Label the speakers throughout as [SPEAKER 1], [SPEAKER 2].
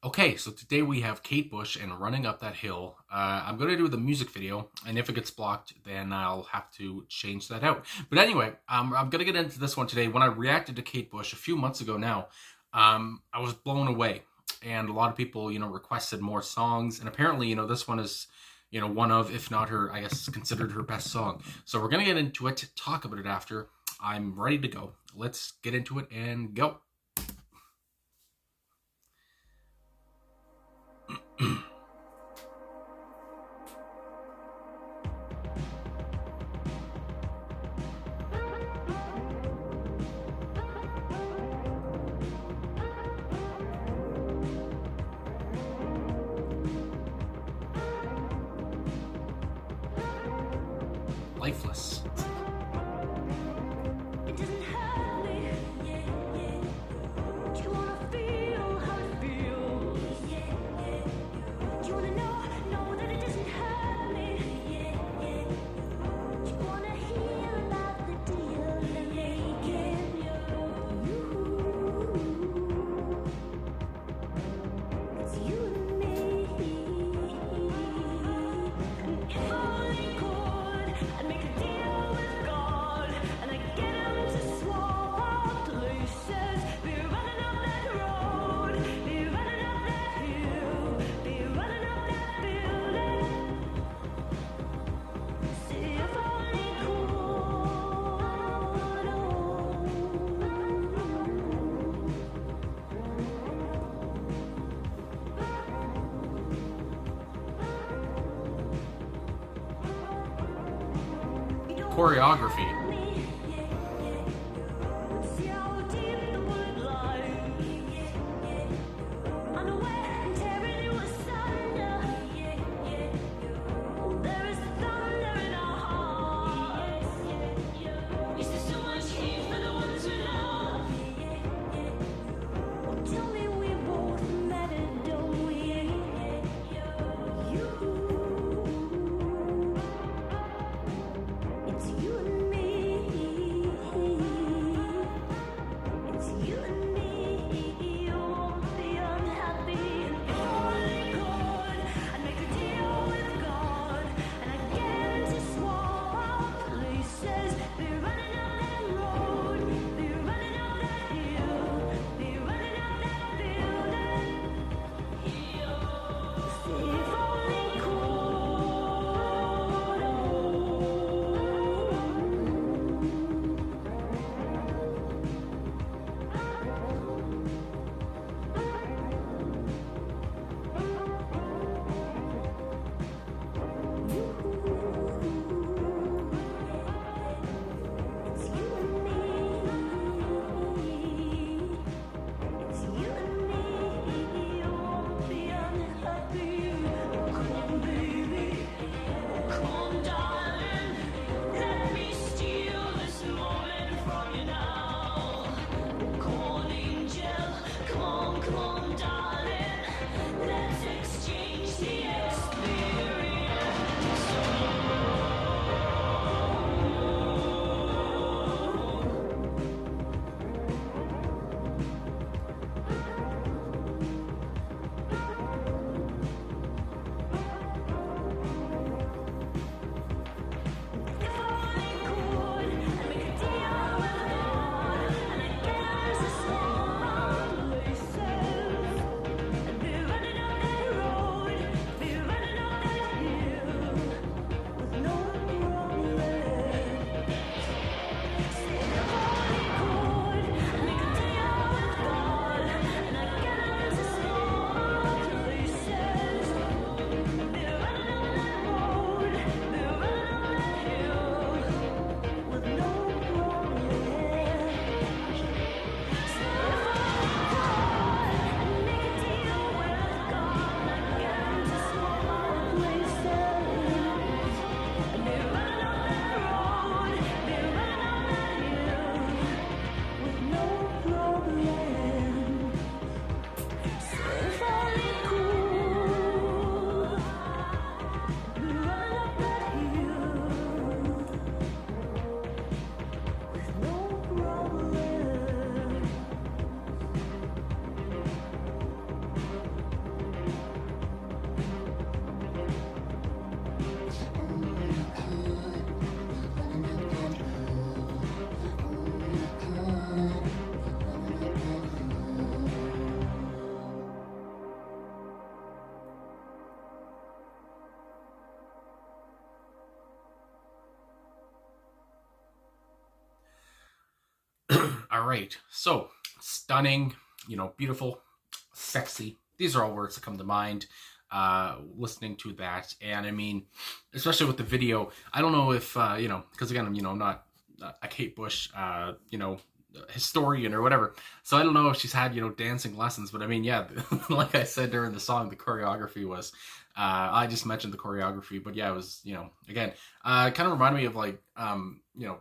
[SPEAKER 1] Okay, so today we have Kate Bush and Running Up That Hill. I'm going to do the music video, and if it gets blocked, then I'll have to change that out. But anyway, I'm going to get into this one today. When I reacted to Kate Bush a few months ago now, I was blown away. And a lot of people, requested more songs. And apparently, this one is, one of, if not her, I guess, considered her best song. So we're going to get into it, talk about it after. I'm ready to go. Let's get into it and go. Lifeless.
[SPEAKER 2] It doesn't hurt me. Do you wanna feel how it feels? Do you wanna know that it doesn't hurt me? Do you wanna hear about the deal they're making? It's you and me. And if only could, I'd make a deal with God, and I'd get him to swap our places. Be running up that road, be running up that hill, be running up that building. See if only could.
[SPEAKER 1] Choreography.
[SPEAKER 2] See how deep the bullet lies. Unaware, tearing you asunder. Oh, there is thunder in our hearts. Is there so much heat for the ones we love? Oh, tell me we both matter, don't we? You. It's you and me.
[SPEAKER 1] All right. So stunning, beautiful, sexy. These are all words that come to mind listening to that. And I mean, especially with the video, I don't know if, because again, I'm not a Kate Bush, historian or whatever. So I don't know if she's had, dancing lessons, but I mean, yeah, like I said during the song, the choreography was, I just mentioned the choreography, but yeah, it was, again, kind of reminded me of like,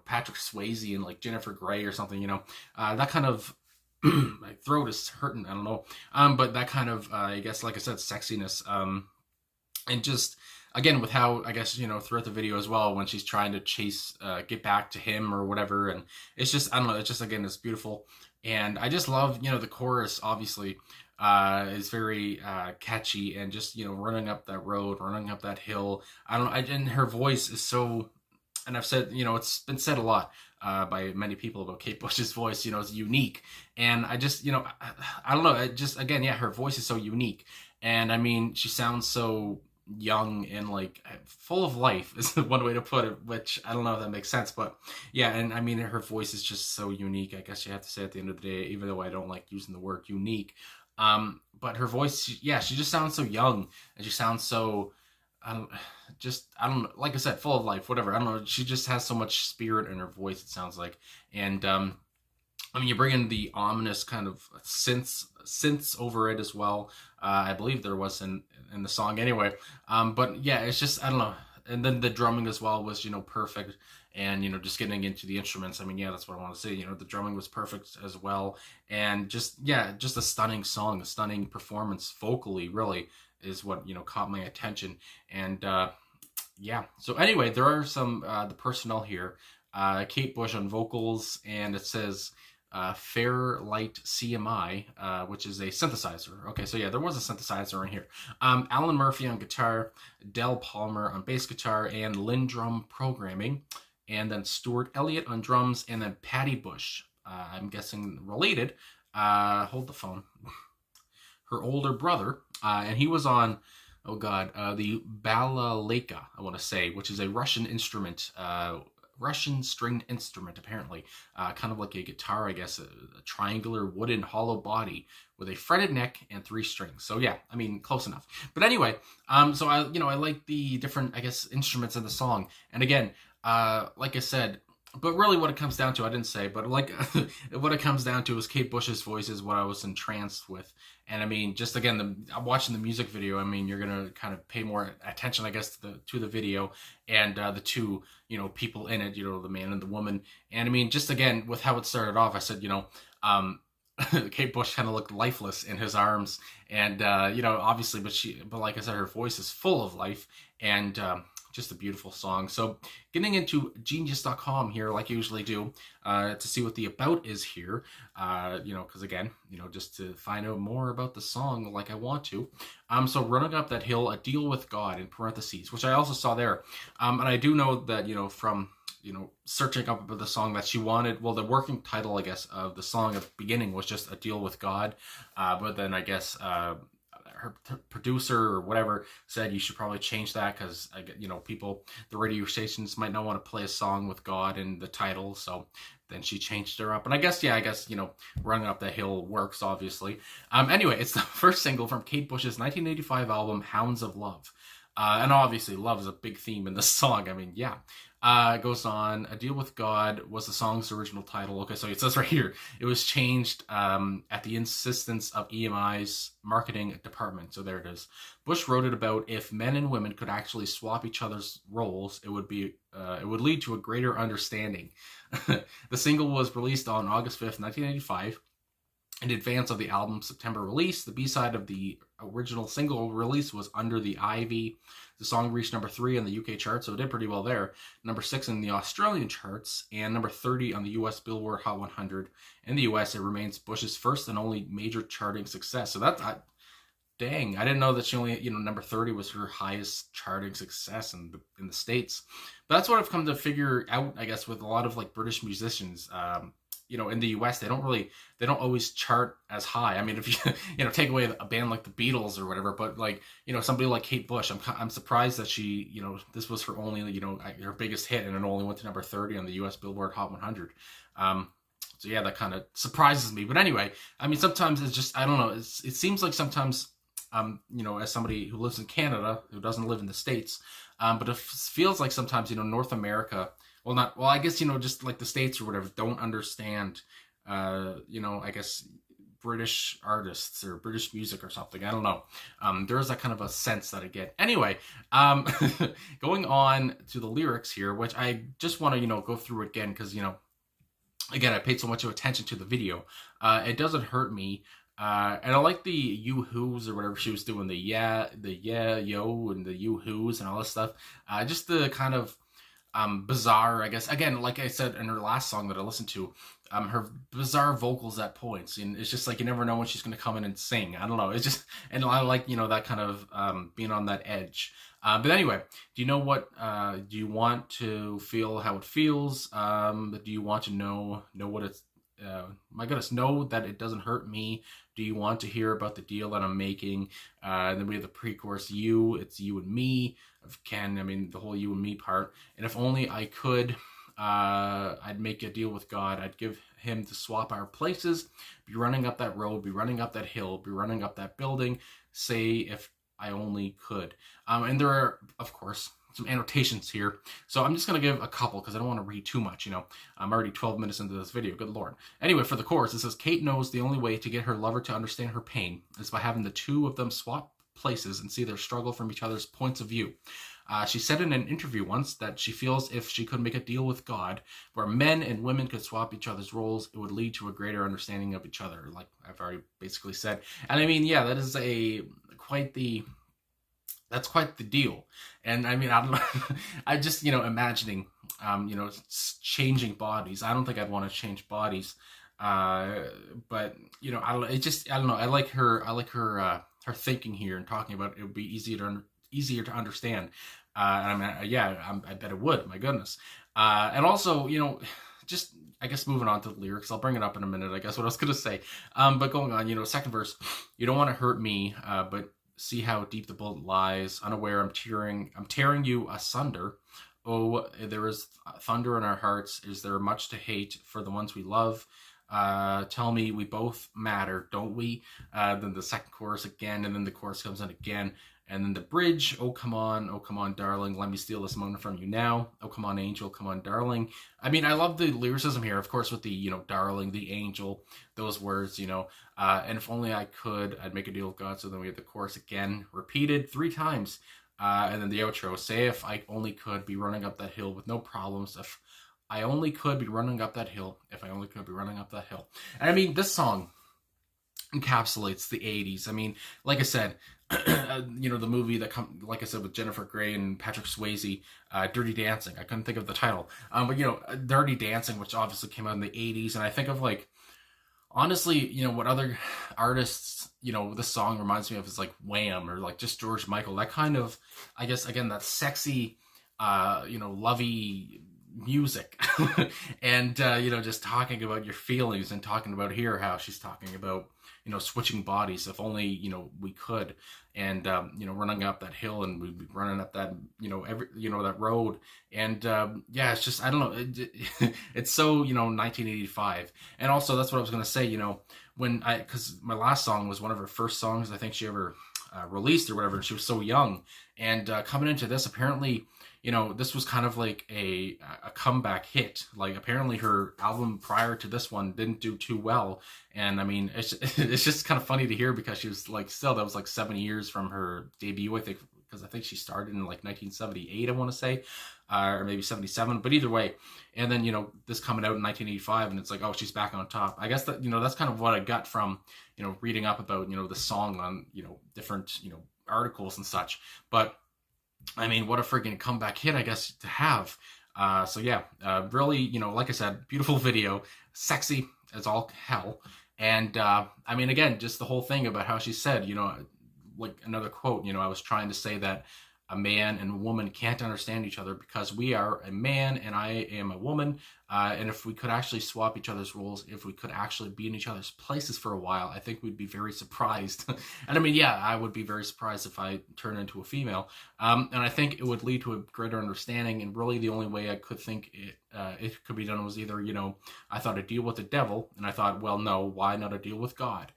[SPEAKER 1] Patrick Swayze and like Jennifer Grey or something, that kind of, my throat is hurting. I don't know. But that kind of, I guess, like I said, sexiness, and just, again, with how, I guess, throughout the video as well, when she's trying to get back to him or whatever. And it's just, I don't know, it's just, again, it's beautiful. And I just love, the chorus, obviously, is very catchy, and just, running up that road, running up that hill. I don't know. And her voice is so, and I've said, it's been said a lot by many people about Kate Bush's voice, is unique. And I just, I don't know. It just, again, yeah, her voice is so unique. And I mean, she sounds so young and like full of life is one way to put it, which I don't know if that makes sense, but yeah. And I mean, her voice is just so unique, I guess you have to say at the end of the day, even though I don't like using the word unique. But her voice, yeah, she just sounds so young, and she sounds so, I don't know, like I said, full of life, whatever. I don't know. She just has so much spirit in her voice, it sounds like. And, I mean, you bring in the ominous kind of synths over it as well. I believe there was in the song anyway. But yeah, it's just, I don't know. And then the drumming as well was, perfect. And, just getting into the instruments. I mean, yeah, that's what I want to say. The drumming was perfect as well. And just, yeah, just a stunning song, a stunning performance vocally, really, is what, caught my attention. And, yeah. So anyway, there are some, the personnel here. Kate Bush on vocals, and it says, Fairlight CMI, which is a synthesizer. Okay, so yeah, there was a synthesizer in here. Alan Murphy on guitar, Del Palmer on bass guitar, and Lindrum programming. And then Stuart Elliott on drums, and then Patty Bush, I'm guessing related, hold the phone, her older brother, and he was on, oh god, the balalaika, I want to say, which is a Russian instrument, Russian stringed instrument, apparently. Kind of like a guitar, I guess, a triangular wooden hollow body with a fretted neck and 3 strings. So yeah, I mean, close enough. But anyway, so I like the different, I guess, instruments in the song. And again, like I said, but really what it comes down to, I didn't say, but like what it comes down to is Kate Bush's voice is what I was entranced with. And I mean, just again, I'm watching the music video. I mean, you're going to kind of pay more attention, I guess, to the video and the two, people in it, the man and the woman. And I mean, just again, with how it started off, I said, Kate Bush kind of looked lifeless in his arms, and obviously, but like I said, her voice is full of life, and just a beautiful song. So getting into genius.com here, like I usually do, to see what the about is here, because again, just to find out more about the song like I want to. So running up that hill, a deal with God in parentheses, which I also saw there. And I do know that, from, searching up about the song that she wanted, well, the working title, I guess, of the song at the beginning was just a deal with God. But then I guess, her producer or whatever said you should probably change that because people, the radio stations might not want to play a song with God in the title. So then she changed her up, and I guess running up that hill works, obviously. Anyway, it's the first single from Kate Bush's 1985 album Hounds of Love, and obviously love is a big theme in this song. I mean, yeah. It goes on, A Deal with God was the song's original title. Okay, so it says right here, it was changed at the insistence of EMI's marketing department. So there it is. Bush wrote it about if men and women could actually swap each other's roles, it would lead to a greater understanding. The single was released on August 5th, 1985. In advance of the album's September release, the B-side of the original single release was Under the Ivy. The song reached number 3 on the UK chart, so it did pretty well there. Number 6 in the Australian charts, and number 30 on the US Billboard Hot 100. In the US, it remains Bush's first and only major charting success. So that's, dang, I didn't know that she only, number 30 was her highest charting success in the States. But that's what I've come to figure out, I guess, with a lot of like British musicians. In the US, they don't always chart as high. I mean, if you, take away a band like the Beatles or whatever, but like, somebody like Kate Bush, I'm surprised that she, this was her only, her biggest hit, and it only went to number 30 on the US Billboard Hot 100. So yeah, that kind of surprises me. But anyway, I mean, sometimes it's just, I don't know. It seems like sometimes, as somebody who lives in Canada, who doesn't live in the States, but it feels like sometimes, North America, I guess, just like the States or whatever, don't understand, I guess British artists or British music or something. I don't know. There is that kind of a sense that I get. Anyway, going on to the lyrics here, which I just want to, go through again because, again, I paid so much attention to the video. It doesn't hurt me. And I like the yoo-hoos or whatever she was doing, the yeah, yo, and the yoo-hoos and all this stuff. Just the kind of bizarre, I guess. Again, like I said in her last song that I listened to, her bizarre vocals at points, and it's just like you never know when she's going to come in and sing. I don't know. It's just, and I like that kind of being on that edge. But anyway, do you know what? Do you want to feel how it feels? Do you want to know what it's? My goodness, know that it doesn't hurt me. Do you want to hear about the deal that I'm making? And then we have the pre-chorus, it's you and me. The whole you and me part. And if only I could, I'd make a deal with God. I'd give him to swap our places, be running up that road, be running up that hill, be running up that building. Say if I only could. And there are, of course, some annotations here. So I'm just going to give a couple because I don't want to read too much, I'm already 12 minutes into this video, good lord. Anyway, for the chorus, it says, Kate knows the only way to get her lover to understand her pain is by having the two of them swap places and see their struggle from each other's points of view. She said in an interview once that she feels if she could make a deal with God where men and women could swap each other's roles, it would lead to a greater understanding of each other, like I've already basically said. And I mean, yeah, that is that's quite the deal. And I mean, I don't know, I just, imagining, changing bodies. I don't think I'd want to change bodies. But, I don't know. I like her thinking here and talking about it would be easier to understand. And I bet it would, my goodness. And also, just, I guess moving on to the lyrics, I'll bring it up in a minute, I guess what I was going to say. But going on, second verse, you don't want to hurt me, but see how deep the bullet lies. Unaware, I'm tearing you asunder. Oh, there is thunder in our hearts. Is there much to hate for the ones we love? Tell me we both matter, don't we? Then the second chorus again, and then the chorus comes in again. And then the bridge, oh come on, darling, let me steal this moment from you now. Oh, come on, angel, come on, darling. I mean, I love the lyricism here, of course, with the, darling, the angel, those words, and if only I could, I'd make a deal with God. So then we have the chorus again, repeated 3 times. And then the outro, say if I only could be running up that hill with no problems. If I only could be running up that hill. If I only could be running up that hill. And I mean, this song encapsulates the 80s. I mean, like I said, the movie that like I said, with Jennifer Grey and Patrick Swayze, Dirty Dancing. I couldn't think of the title. But Dirty Dancing, which obviously came out in the 80s, and I think of honestly, what other artists, this song reminds me of is like Wham or like just George Michael. That kind of, I guess, again, that sexy, lovey music. And, just talking about your feelings and talking about here how she's talking about, switching bodies. If only, we could. And, running up that hill and we'd be running up that, that road. And, it's just, I don't know. It's so, 1985. And also that's what I was going to say, because my last song was one of her first songs I think she ever released or whatever. And she was so young. And coming into this, apparently, this was kind of like a comeback hit. Like apparently her album prior to this one didn't do too well. And I mean, it's just kind of funny to hear because she was that was 7 years from her debut, I think, because I think she started in 1978, I want to say, or maybe 77, but either way. And then, this coming out in 1985 and it's like, oh, she's back on top. I guess that, that's kind of what I got from, reading up about, the song on, different, articles and such. But I mean, what a freaking comeback hit, I guess, to have. Really, like I said, beautiful video, sexy as all hell. And, I mean, again, just the whole thing about how she said, like another quote, I was trying to say that a man and a woman can't understand each other because we are a man and I am a woman. And if we could actually swap each other's roles, if we could actually be in each other's places for a while, I think we'd be very surprised. And I mean, yeah, I would be very surprised if I turned into a female. And I think it would lead to a greater understanding. And really the only way I could think it it could be done was either, I thought a deal with the devil, and I thought, well, no, why not a deal with God?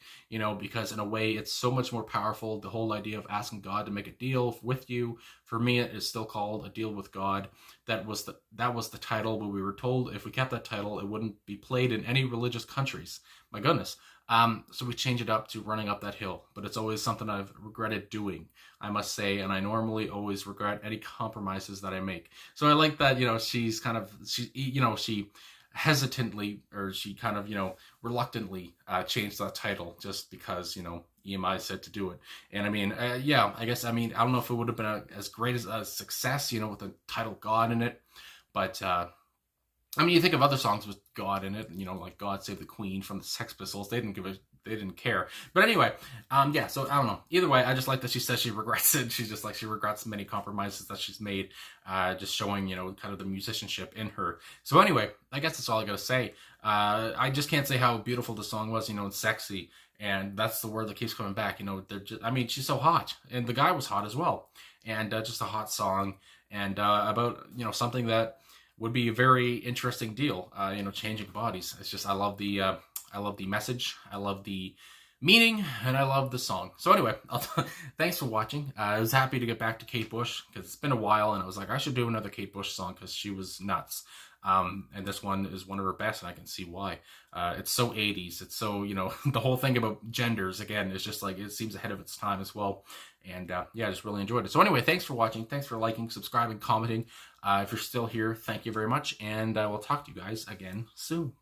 [SPEAKER 1] Because in a way it's so much more powerful. The whole idea of asking God to make a deal with you, for me, it is still called a deal with God. That was the title, but we were told if we kept that title, it wouldn't be played in any religious countries. My goodness. So we changed it up to running up that hill, but it's always something I've regretted doing, I must say, and I normally always regret any compromises that I make. So I like that, she's kind of, she hesitantly, or she kind of, reluctantly changed that title just because, EMI said to do it. And I mean, yeah, I guess, I don't know if it would have been as great as a success, with the title God in it, but, you think of other songs with God in it, like God Save the Queen from the Sex Pistols. They didn't care. But anyway, yeah, so I don't know. Either way, I just like that she says she regrets it. She's just like, she regrets many compromises that she's made, just showing, kind of the musicianship in her. So anyway, I guess that's all I gotta say. I just can't say how beautiful the song was, and sexy. And that's the word that keeps coming back. They're just, she's so hot. And the guy was hot as well. And just a hot song. And about, something that would be a very interesting deal, changing bodies. It's just, I love the message, I love the meaning, and I love the song. So anyway, thanks for watching. I was happy to get back to Kate Bush, because it's been a while, and I was like, I should do another Kate Bush song, because she was nuts. And this one is one of her best, and I can see why. It's so 80s. It's so, the whole thing about genders, again, is just like, it seems ahead of its time as well. And yeah, I just really enjoyed it. So anyway, thanks for watching. Thanks for liking, subscribing, commenting. If you're still here, thank you very much. And I will talk to you guys again soon.